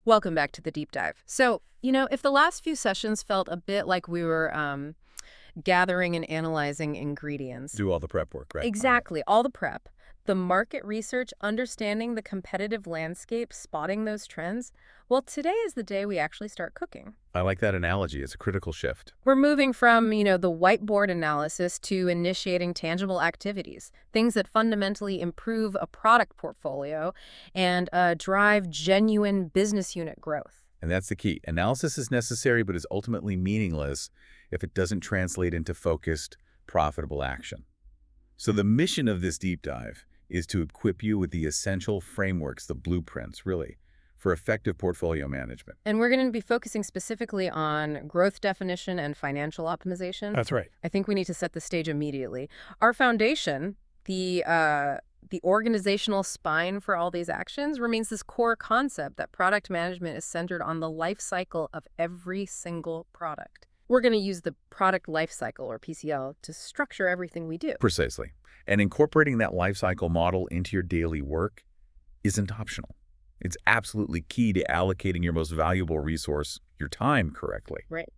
Welcome back to the deep dive. So, if the last few sessions felt a bit like we were gathering and analyzing ingredients, Do all the prep work, right? exactly, all the prep, the market research, understanding the competitive landscape, spotting those trends, well, today is the day we actually start cooking. I like that analogy. It's a critical shift. We're moving from, the whiteboard analysis to initiating tangible activities, things that fundamentally improve a product portfolio and drive genuine business unit growth. And that's the key. Analysis is necessary, but is ultimately meaningless if it doesn't translate into focused, profitable action. So the mission of this deep dive is to equip you with the essential frameworks, the blueprints, really, for effective portfolio management. And we're going to be focusing specifically on growth definition and financial optimization. That's right. I think we need to set the stage immediately. Our foundation, the organizational spine for all these actions, remains this core concept that product management is centered on the life cycle of every single product. We're going to use the product life cycle, or PCL, to structure everything we do. Precisely. And incorporating that life cycle model into your daily work isn't optional. It's absolutely key to allocating your most valuable resource, your time, correctly. Right.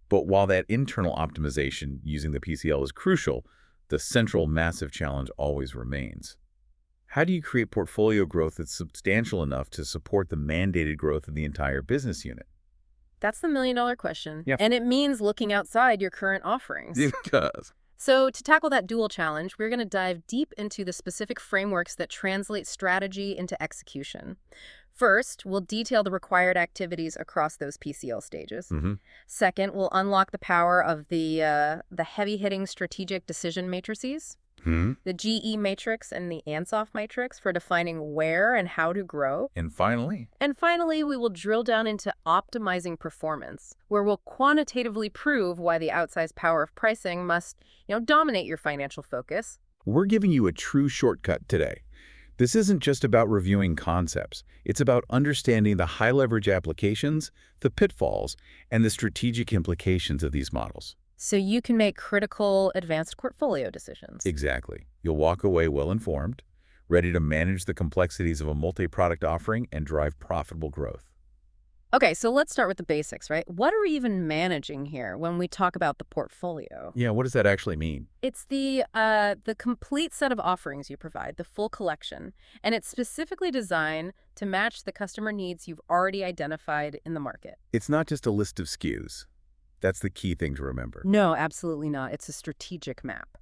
But while that internal optimization using the PCL is crucial, the central massive challenge always remains. How do you create portfolio growth that's substantial enough to support the mandated growth of the entire business unit? That's the million-dollar question. Yeah. And it means looking outside your current offerings. Because. So to tackle that dual challenge, we're going to dive deep into the specific frameworks that translate strategy into execution. First, we'll detail the required activities across those PCL stages. Second, we'll unlock the power of the heavy-hitting strategic decision matrices, the GE matrix and the Ansoff matrix for defining where and how to grow. And finally, We will drill down into optimizing performance, where we'll quantitatively prove why the outsized power of pricing must, dominate your financial focus. we're giving you a true shortcut today. This isn't just about reviewing concepts. It's about understanding the high-leverage applications, the pitfalls, and the strategic implications of these models. So you can make critical advanced portfolio decisions. Exactly. You'll walk away well-informed, ready to manage the complexities of a multi-product offering and drive profitable growth. Okay, so let's start with the basics, right? What are we even managing here when we talk about the portfolio? Yeah, what does that actually mean? It's the complete set of offerings you provide, the full collection, and it's specifically designed to match the customer needs you've already identified in the market. It's not just a list of SKUs. That's the key thing to remember. No, absolutely not. It's a strategic map.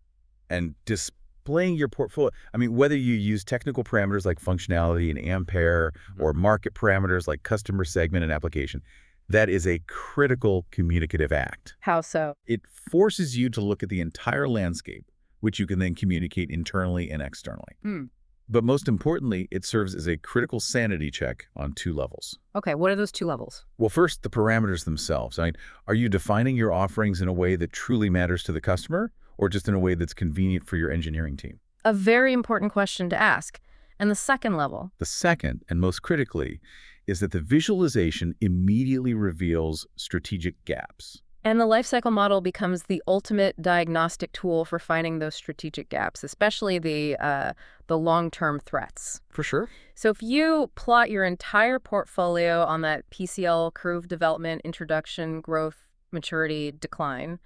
And displaying your portfolio, whether you use technical parameters like functionality and Ampere or market parameters like customer segment and application, that is a critical communicative act. How so? It forces you to look at the entire landscape, which you can then communicate internally and externally. But most importantly, it serves as a critical sanity check on two levels. Okay, what are those two levels? Well, first, the parameters themselves. Are you defining your offerings in a way that truly matters to the customer, or just in a way that's convenient for your engineering team? A very important question to ask. And the second level? The second, and most critically, is that the visualization immediately reveals strategic gaps. And the lifecycle model becomes the ultimate diagnostic tool for finding those strategic gaps, especially the long-term threats. For sure. So if you plot your entire portfolio on that PCL curve: development, introduction, growth, maturity, decline,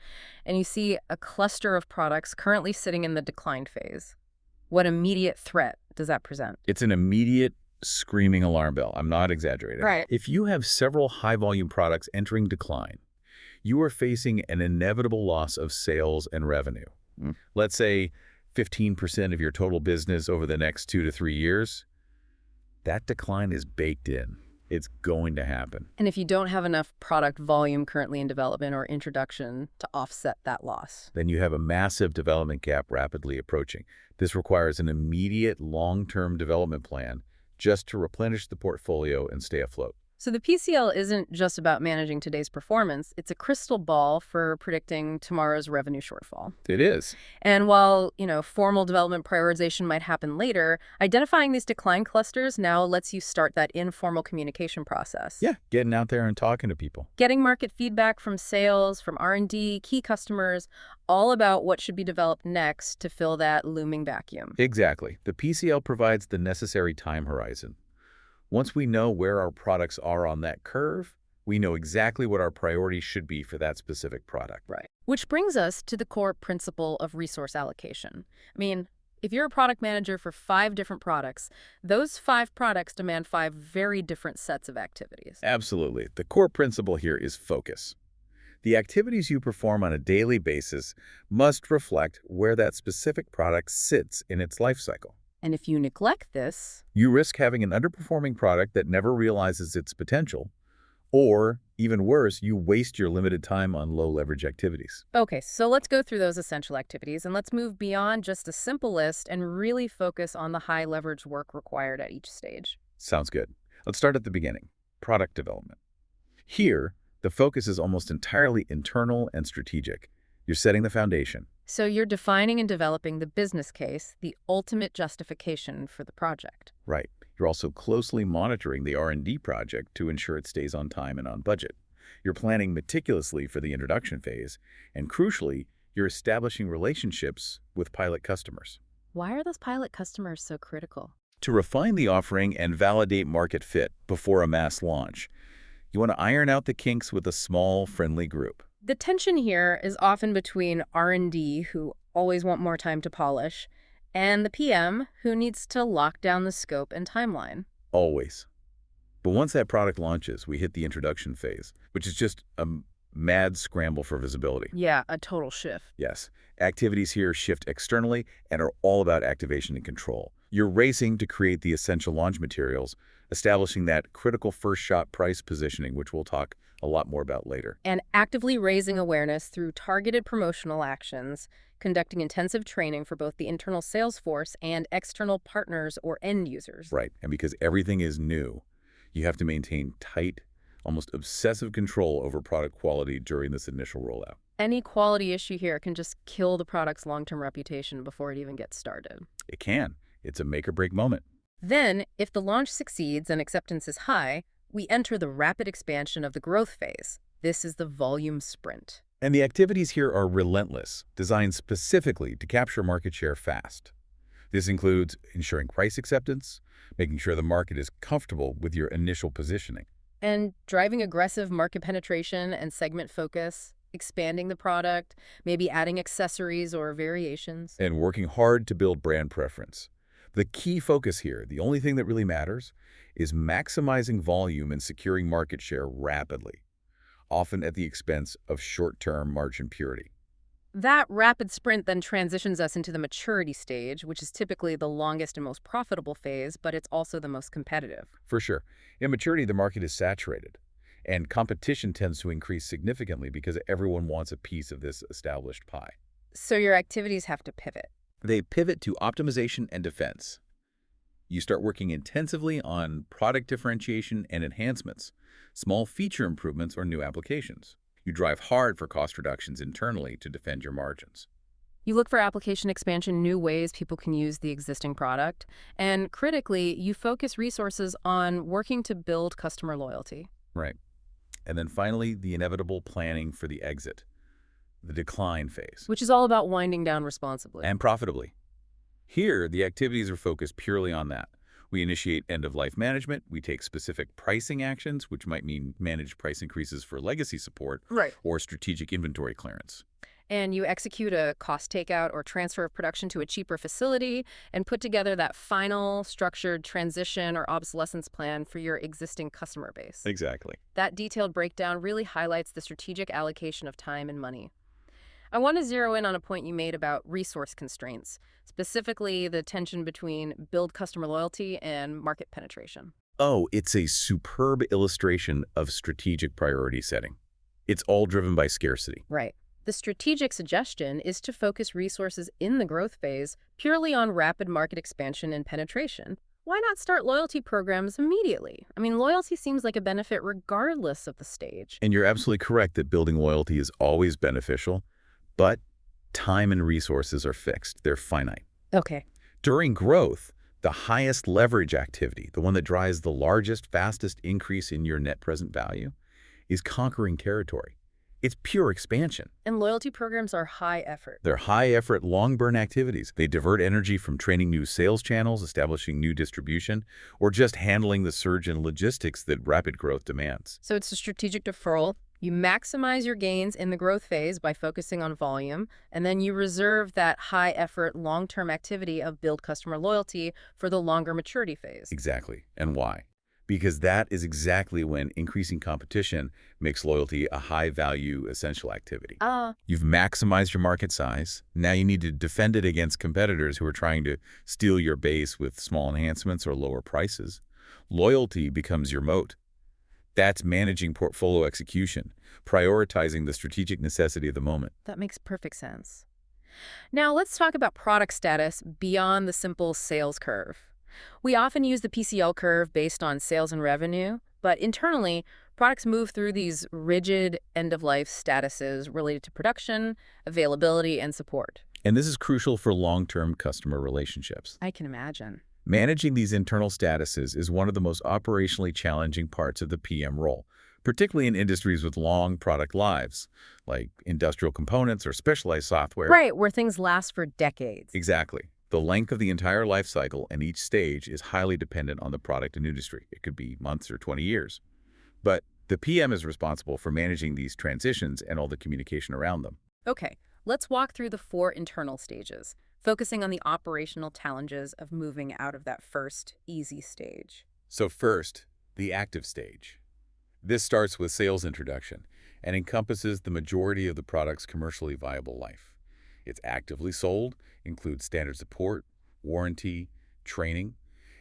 and you see a cluster of products currently sitting in the decline phase, what immediate threat does that present? It's an immediate screaming alarm bell. I'm not exaggerating. Right. If you have several high-volume products entering decline, you are facing an inevitable loss of sales and revenue. Let's say 15% of your total business over the next 2 to 3 years. That decline is baked in. It's going to happen. And if you don't have enough product volume currently in development or introduction to offset that loss, then you have a massive development gap rapidly approaching. This requires an immediate long-term development plan just to replenish the portfolio and stay afloat. So the PCL isn't just about managing today's performance. It's a crystal ball for predicting tomorrow's revenue shortfall. It is. And while, formal development prioritization might happen later, identifying these decline clusters now lets you start that informal communication process. Yeah, getting out there and talking to people. Getting market feedback from sales, from R&D, key customers, all about what should be developed next to fill that looming vacuum. Exactly. The PCL provides the necessary time horizon. Once we know where our products are on that curve, we know exactly what our priorities should be for that specific product. Right. Which brings us to the core principle of resource allocation. I mean, if you're a product manager for 5 different products, those 5 products demand 5 very different sets of activities. Absolutely. The core principle here is focus. The activities you perform on a daily basis must reflect where that specific product sits in its life cycle. And if you neglect this, You risk having an underperforming product that never realizes its potential, or, even worse, you waste your limited time on low-leverage activities. okay, so let's go through those essential activities and let's move beyond just a simple list and really focus on the high leverage work required at each stage. Sounds good. Let's start at the beginning, product development. Here, the focus is almost entirely internal and strategic. You're setting the foundation. So you're defining and developing the business case, the ultimate justification for the project. Right. You're also closely monitoring the R&D project to ensure it stays on time and on budget. You're planning meticulously for the introduction phase, and crucially, you're establishing relationships with pilot customers. Why are those pilot customers so critical? To refine the offering and validate market fit before a mass launch, you want to iron out the kinks with a small, friendly group. The tension here is often between R&D, who always want more time to polish, and the PM, who needs to lock down the scope and timeline. Always. But once that product launches, we hit the introduction phase, which is just a mad scramble for visibility. Yeah, a total shift. Yes, activities here shift externally and are all about activation and control. You're racing to create the essential launch materials, establishing that critical first-shot price positioning, which we'll talk a lot more about later. And actively raising awareness through targeted promotional actions, conducting intensive training for both the internal sales force and external partners or end users. Right, and because everything is new, you have to maintain tight, almost obsessive control over product quality during this initial rollout. Any quality issue here can just kill the product's long-term reputation before it even gets started. It can. It's a make-or-break moment. Then, if the launch succeeds and acceptance is high, we enter the rapid expansion of the growth phase. This is the volume sprint. And the activities here are relentless, designed specifically to capture market share fast. This includes ensuring price acceptance, making sure the market is comfortable with your initial positioning, And driving aggressive market penetration and segment focus, expanding the product, maybe adding accessories or variations. and working hard to build brand preference. The key focus here, the only thing that really matters, is maximizing volume and securing market share rapidly, often at the expense of short-term margin purity. That rapid sprint then transitions us into the maturity stage, which is typically the longest and most profitable phase, but it's also the most competitive. For sure. In maturity, the market is saturated, and competition tends to increase significantly because everyone wants a piece of this established pie. So your activities have to pivot. They pivot to optimization and defense. You start working intensively on product differentiation and enhancements, small feature improvements or new applications. You drive hard for cost reductions internally to defend your margins. You look for application expansion, new ways people can use the existing product, and critically, you focus resources on working to build customer loyalty. Right. And then finally, the inevitable planning for the exit, the decline phase, Which is all about winding down responsibly. and profitably. Here, the activities are focused purely on that. We initiate end-of-life management. We take specific pricing actions, which might mean managed price increases for legacy support Right. or strategic inventory clearance. And you execute a cost takeout or transfer of production to a cheaper facility and put together that final structured transition or obsolescence plan for your existing customer base. Exactly. That detailed breakdown really highlights the strategic allocation of time and money. I want to zero in on a point you made about resource constraints, specifically the tension between build customer loyalty and market penetration. Oh, it's a superb illustration of strategic priority setting. It's all driven by scarcity. Right. The strategic suggestion is to focus resources in the growth phase purely on rapid market expansion and penetration. Why not start loyalty programs immediately? I mean, loyalty seems like a benefit regardless of the stage. And you're absolutely correct that building loyalty is always beneficial, but time and resources are fixed. They're finite. Okay. During growth, the highest leverage activity, the one that drives the largest, fastest increase in your net present value, is conquering territory, It's pure expansion. And loyalty programs are high effort. They're high-effort, long-burn activities. They divert energy from training new sales channels, establishing new distribution, or just handling the surge in logistics that rapid growth demands. So it's a strategic deferral. You maximize your gains in the growth phase by focusing on volume, and then you reserve that high-effort, long-term activity of build customer loyalty for the longer maturity phase. Exactly. And why? Because that is exactly when increasing competition makes loyalty a high-value, essential activity. You've maximized your market size. Now you need to defend it against competitors who are trying to steal your base with small enhancements or lower prices. Loyalty becomes your moat. That's managing portfolio execution, prioritizing the strategic necessity of the moment. That makes perfect sense. Now let's talk about product status beyond the simple sales curve. We often use the PCL curve based on sales and revenue, but internally, products move through these rigid end-of-life statuses related to production, availability, and support. And this is crucial for long-term customer relationships. I can imagine. Managing these internal statuses is one of the most operationally challenging parts of the PM role, particularly in industries with long product lives, like industrial components or specialized software. Right, where things last for decades. Exactly. The length of the entire life cycle and each stage is highly dependent on the product and industry. It could be months or 20 years. But the PM is responsible for managing these transitions and all the communication around them. Okay, let's walk through the 4 internal stages, focusing on the operational challenges of moving out of that first, easy stage. So first, the active stage. This starts with sales introduction and encompasses the majority of the product's commercially viable life. It's actively sold, includes standard support, warranty, training.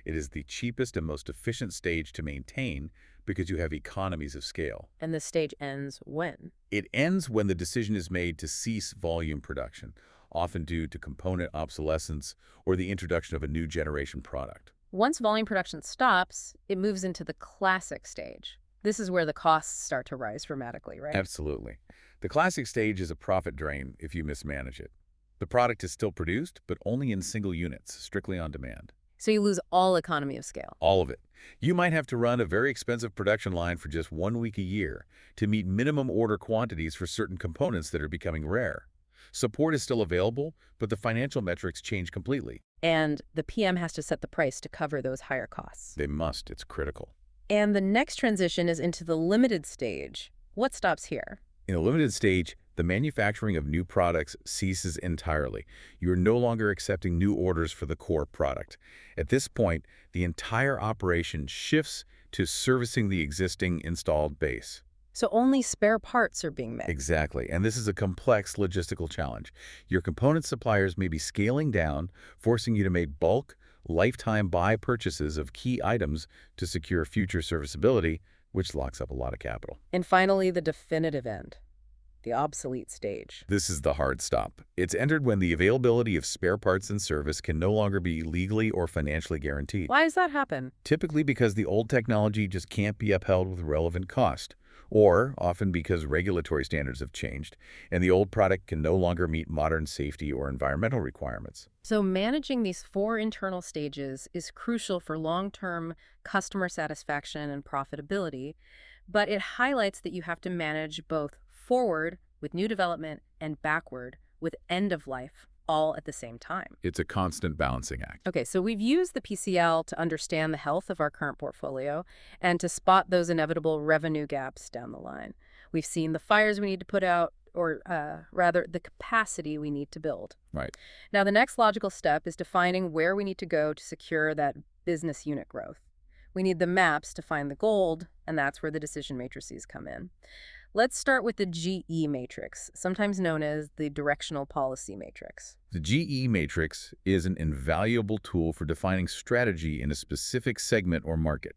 It is the cheapest and most efficient stage to maintain because you have economies of scale. And this stage ends when? It ends when the decision is made to cease volume production, often due to component obsolescence or the introduction of a new generation product. Once volume production stops, it moves into the classic stage. This is where the costs start to rise dramatically, right? Absolutely. The classic stage is a profit drain if you mismanage it. The product is still produced, but only in single units, strictly on demand. So you lose all economy of scale. All of it. You might have to run a very expensive production line for just 1 week a year to meet minimum order quantities for certain components that are becoming rare. Support is still available, but the financial metrics change completely. And the PM has to set the price to cover those higher costs. They must. It's critical. And the next transition is into the limited stage. What stops here? In a limited stage, the manufacturing of new products ceases entirely. You are no longer accepting new orders for the core product. At this point, the entire operation shifts to servicing the existing installed base. So only spare parts are being made. Exactly, and this is a complex logistical challenge. Your component suppliers may be scaling down, forcing you to make bulk, lifetime buy purchases of key items to secure future serviceability, which locks up a lot of capital. And finally, the definitive end, the obsolete stage. This is the hard stop. It's entered when the availability of spare parts and service can no longer be legally or financially guaranteed. Why does that happen? Typically because the old technology just can't be upheld with relevant cost, or often because regulatory standards have changed, and the old product can no longer meet modern safety or environmental requirements. So managing these 4 internal stages is crucial for long-term customer satisfaction and profitability, but it highlights that you have to manage both forward with new development and backward with end of life all at the same time. It's a constant balancing act. Okay, so we've used the PCL to understand the health of our current portfolio and to spot those inevitable revenue gaps down the line. We've seen the fires we need to put out, or rather the capacity we need to build. Right. Now, the next logical step is defining where we need to go to secure that business unit growth. We need the maps to find the gold, and that's where the decision matrices come in. Let's start with the GE matrix, sometimes known as the directional policy matrix. The GE matrix is an invaluable tool for defining strategy in a specific segment or market.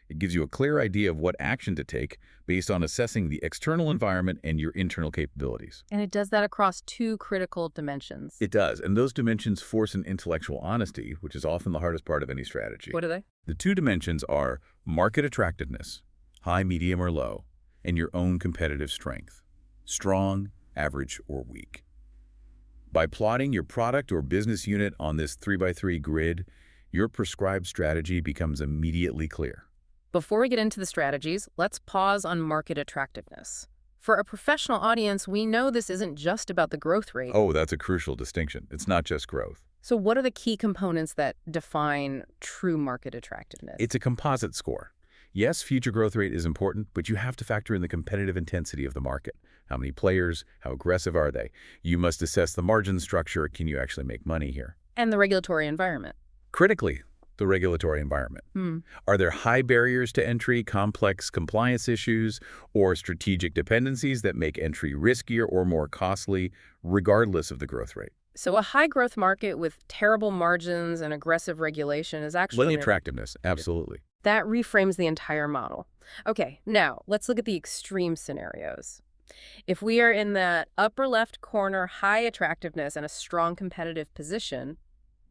It gives you a clear idea of what action to take based on assessing the external environment and your internal capabilities. And it does that across 2 critical dimensions. It does, and those dimensions force an intellectual honesty, which is often the hardest part of any strategy. What are they? The 2 dimensions are market attractiveness, high, medium, or low, and your own competitive strength, strong, average, or weak. By plotting your product or business unit on this 3x3 grid, your prescribed strategy becomes immediately clear. Before we get into the strategies, let's pause on market attractiveness. For a professional audience, we know this isn't just about the growth rate. Oh, that's a crucial distinction. It's not just growth. So what are the key components that define true market attractiveness? It's a composite score. Yes, future growth rate is important, but you have to factor in the competitive intensity of the market. How many players? How aggressive are they? You must assess the margin structure. Can you actually make money here? And the regulatory environment. Critically, the regulatory environment. Are there high barriers to entry, complex compliance issues, or strategic dependencies that make entry riskier or more costly, regardless of the growth rate? So a high-growth market with terrible margins and aggressive regulation is actually... Attractiveness, absolutely. That reframes the entire model. Okay, now let's look at the extreme scenarios. If we are in that upper left corner, high attractiveness and a strong competitive position,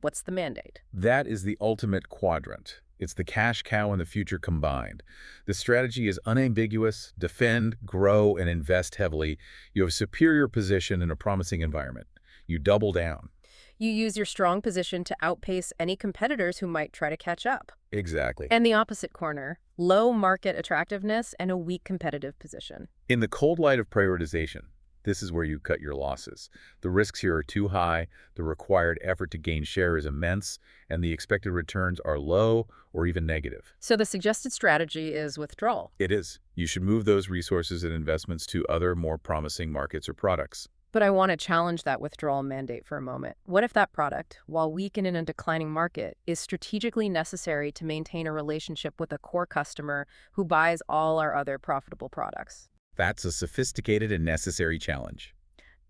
what's the mandate? That is the ultimate quadrant. It's the cash cow and the future combined. The strategy is unambiguous: defend, grow, and invest heavily. You have a superior position in a promising environment. You double down. You use your strong position to outpace any competitors who might try to catch up. Exactly. And the opposite corner, low market attractiveness and a weak competitive position. In the cold light of prioritization, this is where you cut your losses. The risks here are too high, the required effort to gain share is immense, and the expected returns are low or even negative. So the suggested strategy is withdrawal. It is. You should move those resources and investments to other, more promising markets or products. But I want to challenge that withdrawal mandate for a moment. What if that product, while weak and in a declining market, is strategically necessary to maintain a relationship with a core customer who buys all our other profitable products? That's a sophisticated and necessary challenge.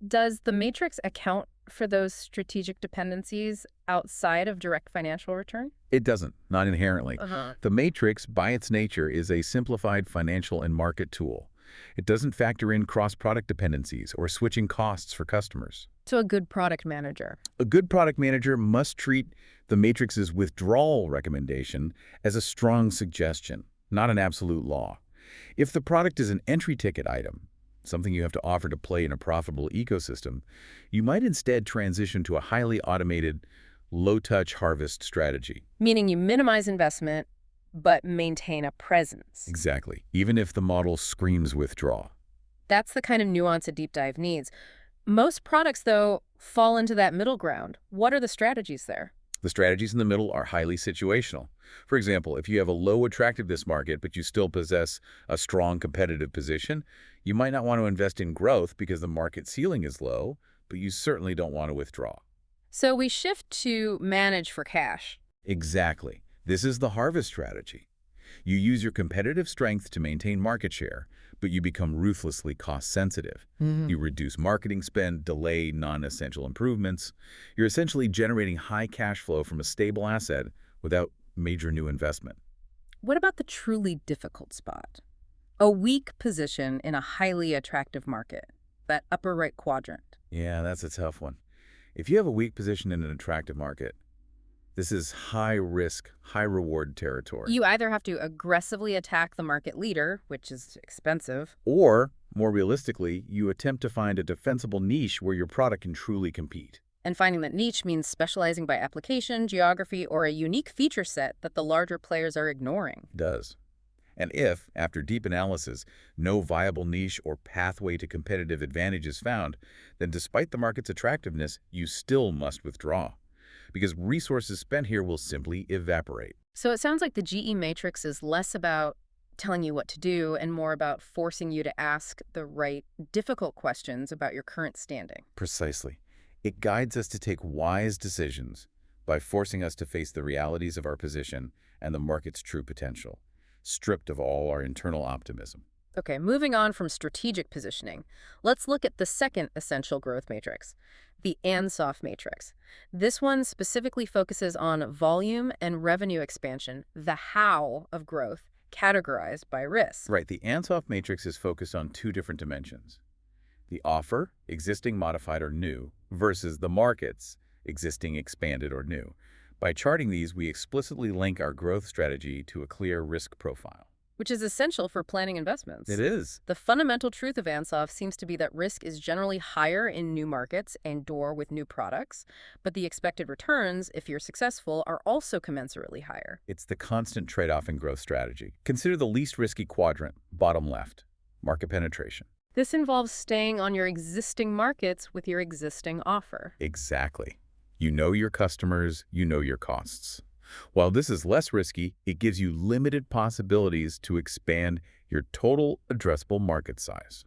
Does the matrix account for those strategic dependencies outside of direct financial return? It doesn't, not inherently. The matrix, by its nature, is a simplified financial and market tool. It doesn't factor in cross-product dependencies or switching costs for customers. So a good product manager. A good product manager must treat the matrix's withdrawal recommendation as a strong suggestion, not an absolute law. If the product is an entry ticket item, something you have to offer to play in a profitable ecosystem, you might instead transition to a highly automated, low-touch harvest strategy. Meaning you minimize investment, but maintain a presence. Exactly, even if the model screams withdraw. That's the kind of nuance a deep dive needs. Most products, though, fall into that middle ground. What are the strategies there? The strategies in the middle are highly situational. For example, if you have a low attractiveness market, but you still possess a strong competitive position, you might not want to invest in growth because the market ceiling is low, but you certainly don't want to withdraw. So we shift to manage for cash. Exactly. This is the harvest strategy. You use your competitive strength to maintain market share, but you become ruthlessly cost-sensitive. You reduce marketing spend, delay non-essential improvements. You're essentially generating high cash flow from a stable asset without major new investment. What about the truly difficult spot? A weak position in a highly attractive market, that upper right quadrant. Yeah, that's a tough one. If you have a weak position in an attractive market, this is high-risk, high-reward territory. You either have to aggressively attack the market leader, which is expensive, or, more realistically, you attempt to find a defensible niche where your product can truly compete. and finding that niche means specializing by application, geography, or a unique feature set that the larger players are ignoring. It does. And if, after deep analysis, no viable niche or pathway to competitive advantage is found, then despite the market's attractiveness, you still must withdraw, because resources spent here will simply evaporate. So it sounds like the GE matrix is less about telling you what to do and more about forcing you to ask the right, difficult questions about your current standing. Precisely. It guides us to take wise decisions by forcing us to face the realities of our position and the market's true potential, stripped of all our internal optimism. Okay, moving on from strategic positioning, let's look at the second essential growth matrix, the Ansoff matrix. This one specifically focuses on volume and revenue expansion, the how of growth, categorized by risk. Right, the Ansoff matrix is focused on two different dimensions. The offer, existing, modified, or new, versus the markets, existing, expanded, or new. By charting these, we explicitly link our growth strategy to a clear risk profile. Which is essential for planning investments. It is. The fundamental truth of Ansoff seems to be that risk is generally higher in new markets and/or with new products, but the expected returns, if you're successful, are also commensurately higher. It's the constant trade-off in growth strategy. Consider the least risky quadrant, bottom left, market penetration. This involves staying on your existing markets with your existing offer. Exactly. You know your customers, you know your costs. While this is less risky, it gives you limited possibilities to expand your total addressable market size.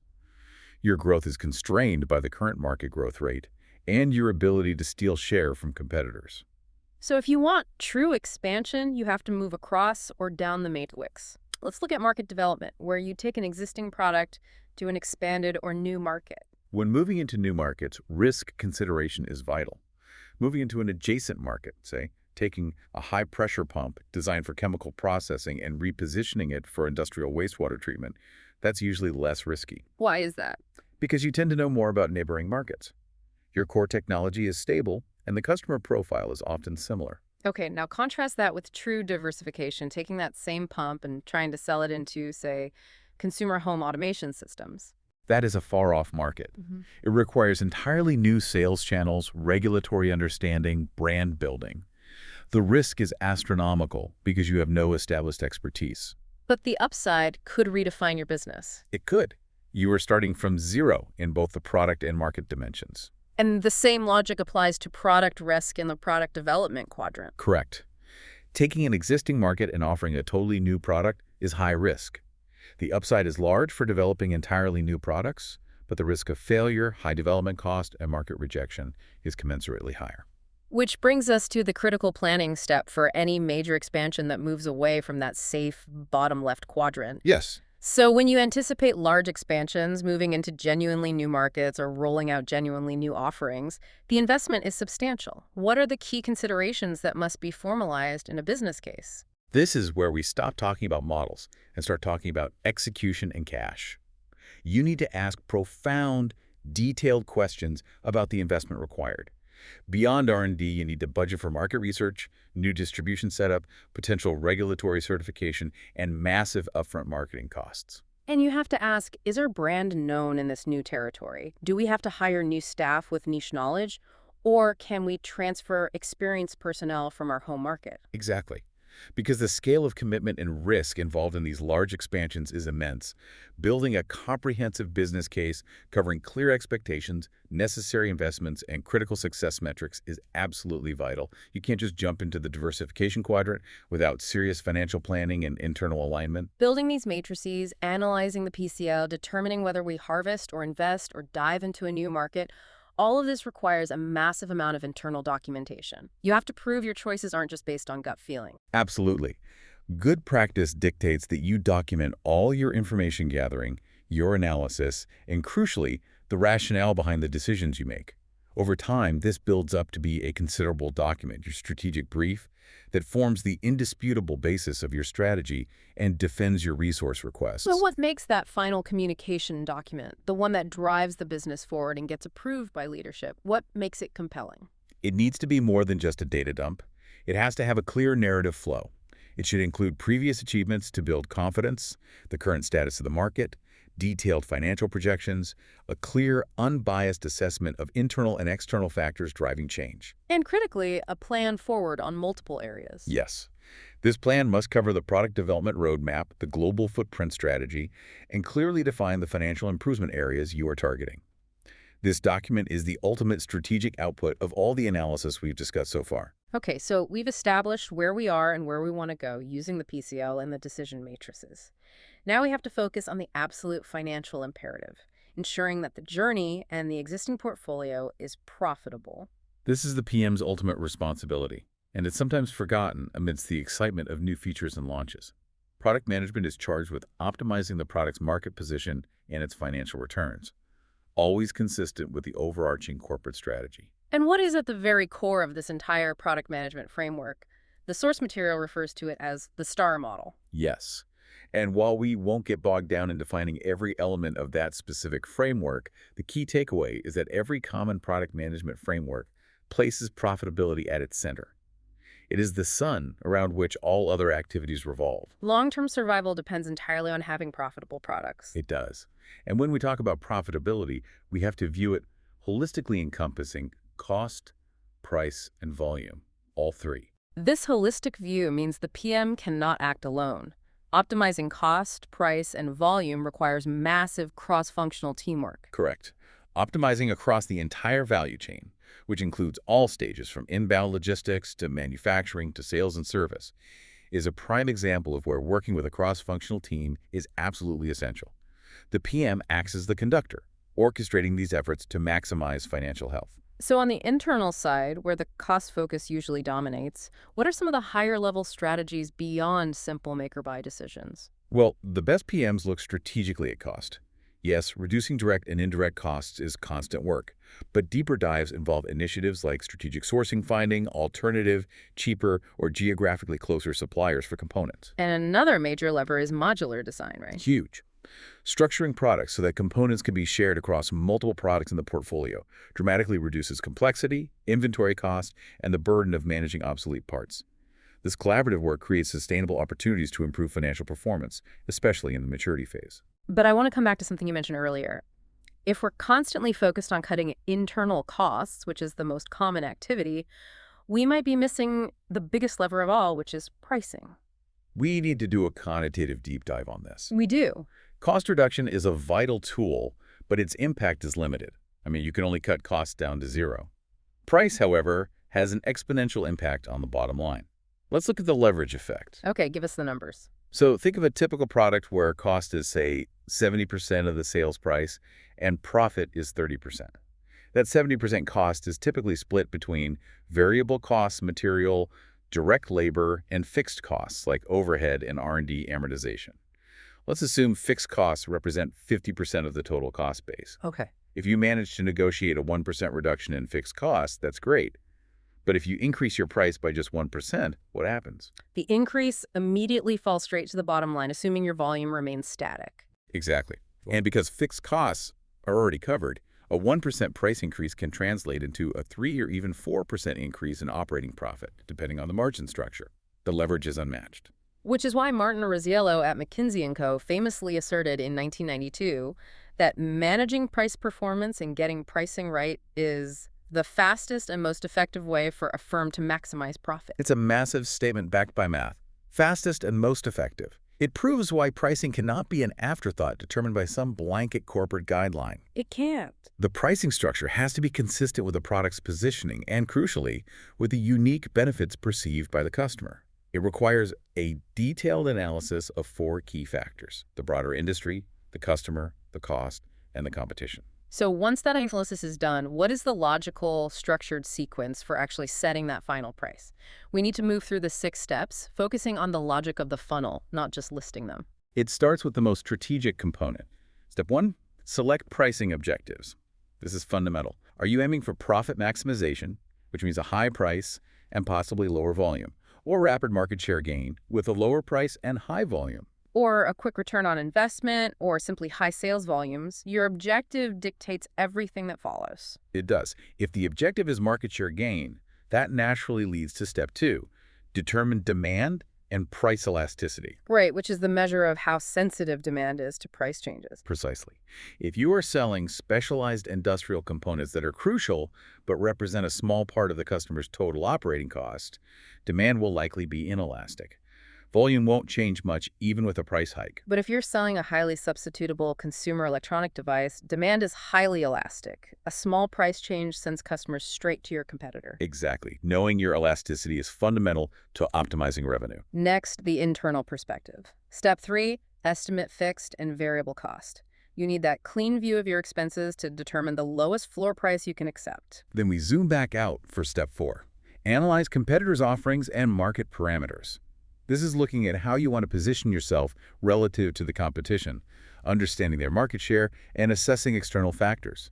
Your growth is constrained by the current market growth rate and your ability to steal share from competitors. So if you want true expansion, you have to move across or down the matrix. Let's look at market development, where you take an existing product to an expanded or new market. When moving into new markets, risk consideration is vital. Moving into an adjacent market, say, taking a high-pressure pump designed for chemical processing and repositioning it for industrial wastewater treatment, that's usually less risky. Why is that? Because you tend to know more about neighboring markets. Your core technology is stable, and the customer profile is often similar. Okay, now contrast that with true diversification, taking that same pump and trying to sell it into, say, consumer home automation systems. That is a far-off market. It requires entirely new sales channels, regulatory understanding, brand building. The risk is astronomical because you have no established expertise. But the upside could redefine your business. It could. You are starting from zero in both the product and market dimensions. And the same logic applies to product risk in the product development quadrant. Correct. Taking an existing market and offering a totally new product is high risk. The upside is large for developing entirely new products, but the risk of failure, high development cost, and market rejection is commensurately higher. Which brings us to the critical planning step for any major expansion that moves away from that safe bottom left quadrant. Yes. So when you anticipate large expansions, moving into genuinely new markets or rolling out genuinely new offerings, the investment is substantial. What are the key considerations that must be formalized in a business case? This is where we stop talking about models and start talking about execution and cash. You need to ask profound, detailed questions about the investment required. Beyond R&D, you need to budget for market research, new distribution setup, potential regulatory certification, and massive upfront marketing costs. And you have to ask, is our brand known in this new territory? Do we have to hire new staff with niche knowledge? Or can we transfer experienced personnel from our home market? Exactly. Because the scale of commitment and risk involved in these large expansions is immense. Building a comprehensive business case covering clear expectations, necessary investments, and critical success metrics is absolutely vital. You can't just jump into the diversification quadrant without serious financial planning and internal alignment. Building these matrices, analyzing the PCL, determining whether we harvest or invest or dive into a new market, all of this requires a massive amount of internal documentation. You have to prove your choices aren't just based on gut feeling. Absolutely. Good practice dictates that you document all your information gathering, your analysis, and crucially, the rationale behind the decisions you make. Over time, this builds up to be a considerable document, your strategic brief, that forms the indisputable basis of your strategy and defends your resource requests. So what makes that final communication document, the one that drives the business forward and gets approved by leadership? What makes it compelling? It needs to be more than just a data dump. It has to have a clear narrative flow. It should include previous achievements to build confidence, the current status of the market, detailed financial projections, a clear, unbiased assessment of internal and external factors driving change. And critically, a plan forward on multiple areas. Yes. This plan must cover the product development roadmap, the global footprint strategy, and clearly define the financial improvement areas you are targeting. This document is the ultimate strategic output of all the analysis we've discussed so far. Okay, so we've established where we are and where we want to go using the PCL and the decision matrices. Now we have to focus on the absolute financial imperative, ensuring that the journey and the existing portfolio is profitable. This is the PM's ultimate responsibility, and it's sometimes forgotten amidst the excitement of new features and launches. Product management is charged with optimizing the product's market position and its financial returns, always consistent with the overarching corporate strategy. And what is at the very core of this entire product management framework? The source material refers to it as the STAR model. Yes. And while we won't get bogged down in defining every element of that specific framework, the key takeaway is that every common product management framework places profitability at its center. It is the sun around which all other activities revolve. Long-term survival depends entirely on having profitable products. It does. And when we talk about profitability, we have to view it holistically encompassing cost, price, and volume, all three. This holistic view means the PM cannot act alone. Optimizing cost, price, and volume requires massive cross-functional teamwork. Correct. Optimizing across the entire value chain, which includes all stages from inbound logistics to manufacturing to sales and service, is a prime example of where working with a cross-functional team is absolutely essential. The PM acts as the conductor, orchestrating these efforts to maximize financial health. So on the internal side, where the cost focus usually dominates, what are some of the higher-level strategies beyond simple make-or-buy decisions? Well, the best PMs look strategically at cost. Yes, reducing direct and indirect costs is constant work, but deeper dives involve initiatives like strategic sourcing, finding alternative, cheaper, or geographically closer suppliers for components. And another major lever is modular design, right? Huge. Structuring products so that components can be shared across multiple products in the portfolio dramatically reduces complexity, inventory cost, and the burden of managing obsolete parts. This collaborative work creates sustainable opportunities to improve financial performance, especially in the maturity phase. But I want to come back to something you mentioned earlier. If we're constantly focused on cutting internal costs, which is the most common activity, we might be missing the biggest lever of all, which is pricing. We need to do a quantitative deep dive on this. We do. Cost reduction is a vital tool, but its impact is limited. I mean, you can only cut costs down to zero. Price, however, has an exponential impact on the bottom line. Let's look at the leverage effect. Okay, give us the numbers. So think of a typical product where cost is, say, 70% of the sales price and profit is 30%. That 70% cost is typically split between variable costs, material, direct labor, and fixed costs like overhead and R&D amortization. Let's assume fixed costs represent 50% of the total cost base. Okay. If you manage to negotiate a 1% reduction in fixed costs, that's great. But if you increase your price by just 1%, what happens? The increase immediately falls straight to the bottom line, assuming your volume remains static. Exactly. And because fixed costs are already covered, a 1% price increase can translate into a 3 or even 4% increase in operating profit, depending on the margin structure. The leverage is unmatched. Which is why Martin Oriziello at McKinsey & Co. famously asserted in 1992 that managing price performance and getting pricing right is the fastest and most effective way for a firm to maximize profit. It's a massive statement backed by math. Fastest and most effective. It proves why pricing cannot be an afterthought determined by some blanket corporate guideline. It can't. The pricing structure has to be consistent with the product's positioning and, crucially, with the unique benefits perceived by the customer. It requires a detailed analysis of 4 key factors: the broader industry, the customer, the cost, and the competition. So once that analysis is done, what is the logical, structured sequence for actually setting that final price? We need to move through the 6 steps, focusing on the logic of the funnel, not just listing them. It starts with the most strategic component. Step 1, select pricing objectives. This is fundamental. Are you aiming for profit maximization, which means a high price and possibly lower volume, or rapid market share gain with a lower price and high volume? Or a quick return on investment, or simply high sales volumes? Your objective dictates everything that follows. It does. If the objective is market share gain, that naturally leads to step 2, determine demand and price elasticity. Right, which is the measure of how sensitive demand is to price changes. Precisely. If you are selling specialized industrial components that are crucial but represent a small part of the customer's total operating cost, demand will likely be inelastic. Volume won't change much even with a price hike. But if you're selling a highly substitutable consumer electronic device, demand is highly elastic. A small price change sends customers straight to your competitor. Exactly. Knowing your elasticity is fundamental to optimizing revenue. Next, the internal perspective. Step 3, estimate fixed and variable cost. You need that clean view of your expenses to determine the lowest floor price you can accept. Then we zoom back out for step 4. Analyze competitors' offerings and market parameters. This is looking at how you want to position yourself relative to the competition, understanding their market share, and assessing external factors.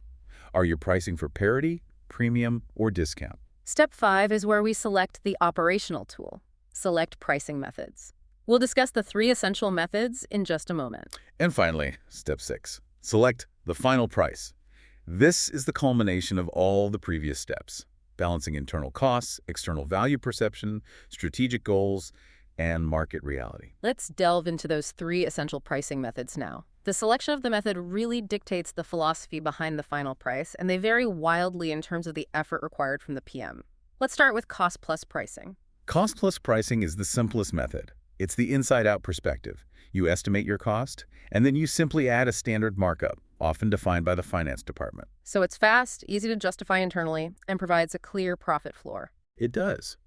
Are you pricing for parity, premium, or discount? Step 5 is where we select the operational tool. Select pricing methods. We'll discuss the 3 essential methods in just a moment. And finally, step 6. Select the final price. This is the culmination of all the previous steps, balancing internal costs, external value perception, strategic goals, and market reality. Let's delve into those 3 essential pricing methods now. The selection of the method really dictates the philosophy behind the final price, and they vary wildly in terms of the effort required from the PM. Let's start with cost-plus pricing. Cost-plus pricing is the simplest method. It's the inside-out perspective. You estimate your cost, and then you simply add a standard markup, often defined by the finance department. So it's fast, easy to justify internally, and provides a clear profit floor. It does.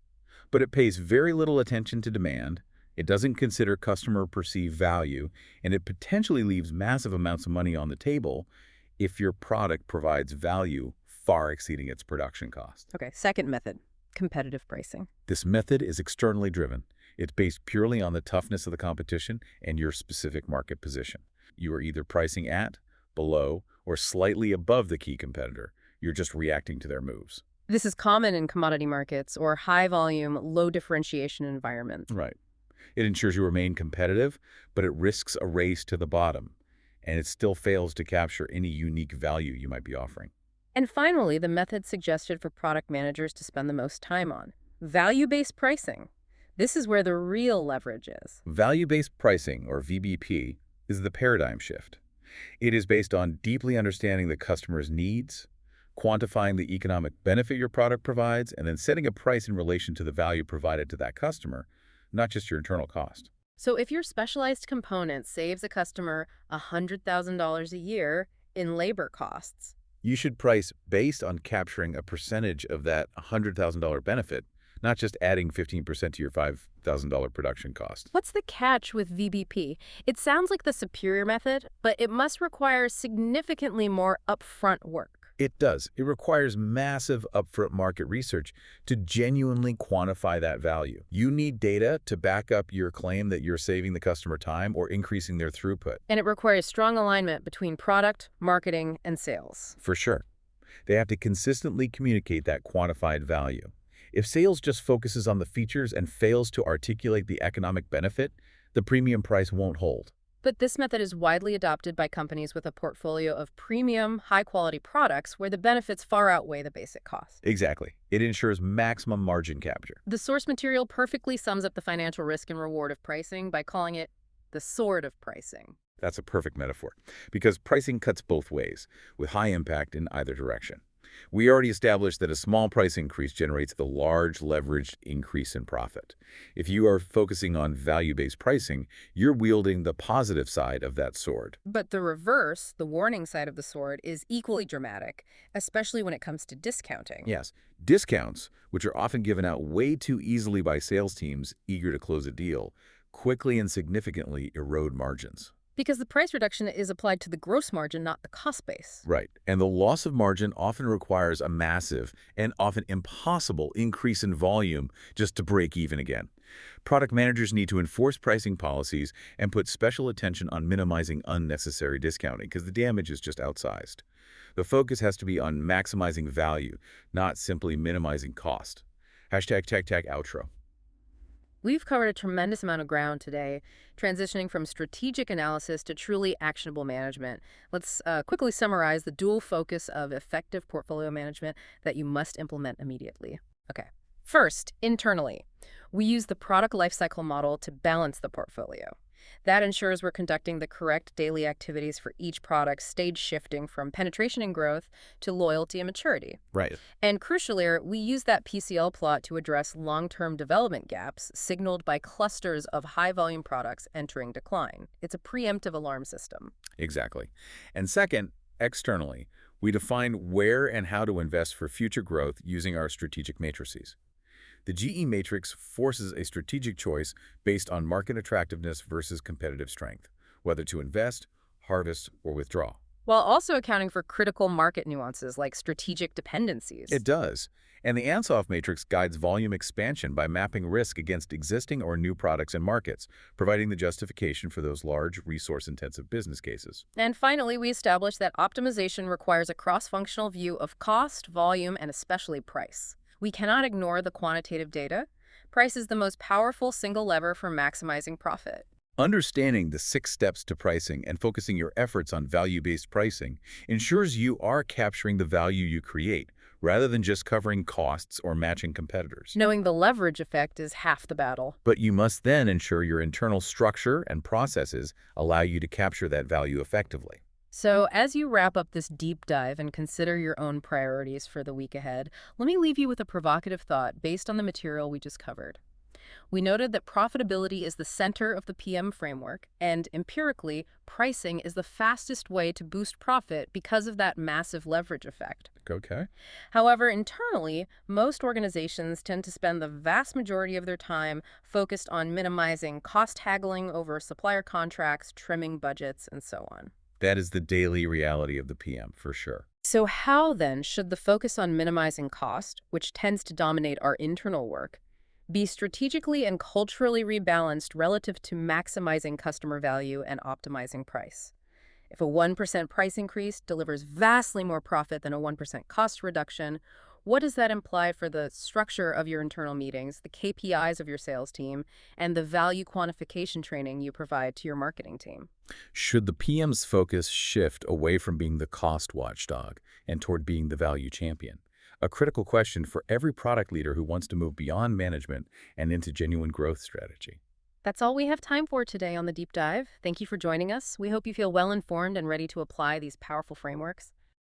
But it pays very little attention to demand, it doesn't consider customer perceived value, and it potentially leaves massive amounts of money on the table if your product provides value far exceeding its production cost. Okay, second method, competitive pricing. This method is externally driven. It's based purely on the toughness of the competition and your specific market position. You are either pricing at, below, or slightly above the key competitor. You're just reacting to their moves. This is common in commodity markets or high-volume, low-differentiation environments. Right. It ensures you remain competitive, but it risks a race to the bottom, and it still fails to capture any unique value you might be offering. And finally, the method suggested for product managers to spend the most time on, value-based pricing. This is where the real leverage is. Value-based pricing, or VBP, is the paradigm shift. It is based on deeply understanding the customer's needs, quantifying the economic benefit your product provides, and then setting a price in relation to the value provided to that customer, not just your internal cost. So if your specialized component saves a customer $100,000 a year in labor costs, You should price based on capturing a percentage of that $100,000 benefit, not just adding 15% to your $5,000 production cost. what's the catch with VBP? It sounds like the superior method, but it must require significantly more upfront work. It does. It requires massive upfront market research to genuinely quantify that value. You need data to back up your claim that you're saving the customer time or increasing their throughput. And it requires strong alignment between product, marketing, and sales. For sure. They have to consistently communicate that quantified value. If sales just focuses on the features and fails to articulate the economic benefit, the premium price won't hold. But this method is widely adopted by companies with a portfolio of premium, high-quality products where the benefits far outweigh the basic cost. Exactly. It ensures maximum margin capture. The source material perfectly sums up the financial risk and reward of pricing by calling it the sword of pricing. That's a perfect metaphor, because pricing cuts both ways, with high impact in either direction. We already established that a small price increase generates a large leveraged increase in profit. If you are focusing on value-based pricing, you're wielding the positive side of that sword. But the reverse, the warning side of the sword, is equally dramatic, especially when it comes to discounting. Yes, discounts, which are often given out way too easily by sales teams eager to close a deal, quickly and significantly erode margins. Because the price reduction is applied to the gross margin, not the cost base. Right, and the loss of margin often requires a massive and often impossible increase in volume just to break even again. Product managers need to enforce pricing policies and put special attention on minimizing unnecessary discounting because the damage is just outsized. The focus has to be on maximizing value, not simply minimizing cost. Hashtag outro. We've covered a tremendous amount of ground today, transitioning from strategic analysis to truly actionable management. Let's quickly summarize the dual focus of effective portfolio management that you must implement immediately. Okay. First, internally, we use the product lifecycle model to balance the portfolio. That ensures we're conducting the correct daily activities for each product, stage shifting from penetration and growth to loyalty and maturity. Right. And crucially, we use that PCL plot to address long-term development gaps signaled by clusters of high-volume products entering decline. It's a preemptive alarm system. Exactly. And second, externally, we define where and how to invest for future growth using our strategic matrices. The GE matrix forces a strategic choice based on market attractiveness versus competitive strength, whether to invest, harvest, or withdraw. While also accounting for critical market nuances like strategic dependencies. It does. And the Ansoff matrix guides volume expansion by mapping risk against existing or new products and markets, providing the justification for those large, resource-intensive business cases. And finally, we established that optimization requires a cross-functional view of cost, volume, and especially price. We cannot ignore the quantitative data. Price is the most powerful single lever for maximizing profit. Understanding the 6 steps to pricing and focusing your efforts on value-based pricing ensures you are capturing the value you create, rather than just covering costs or matching competitors. Knowing the leverage effect is half the battle. But you must then ensure your internal structure and processes allow you to capture that value effectively. So as you wrap up this deep dive and consider your own priorities for the week ahead, let me leave you with a provocative thought based on the material we just covered. We noted that profitability is the center of the PM framework, and empirically, pricing is the fastest way to boost profit because of that massive leverage effect. Okay. However, internally, most organizations tend to spend the vast majority of their time focused on minimizing cost haggling over supplier contracts, trimming budgets, and so on. That is the daily reality of the PM, for sure. So how, then, should the focus on minimizing cost, which tends to dominate our internal work, be strategically and culturally rebalanced relative to maximizing customer value and optimizing price? If a 1% price increase delivers vastly more profit than a 1% cost reduction, what does that imply for the structure of your internal meetings, the KPIs of your sales team, and the value quantification training you provide to your marketing team? Should the PM's focus shift away from being the cost watchdog and toward being the value champion? A critical question for every product leader who wants to move beyond management and into genuine growth strategy. That's all we have time for today on the Deep Dive. Thank you for joining us. We hope you feel well informed and ready to apply these powerful frameworks.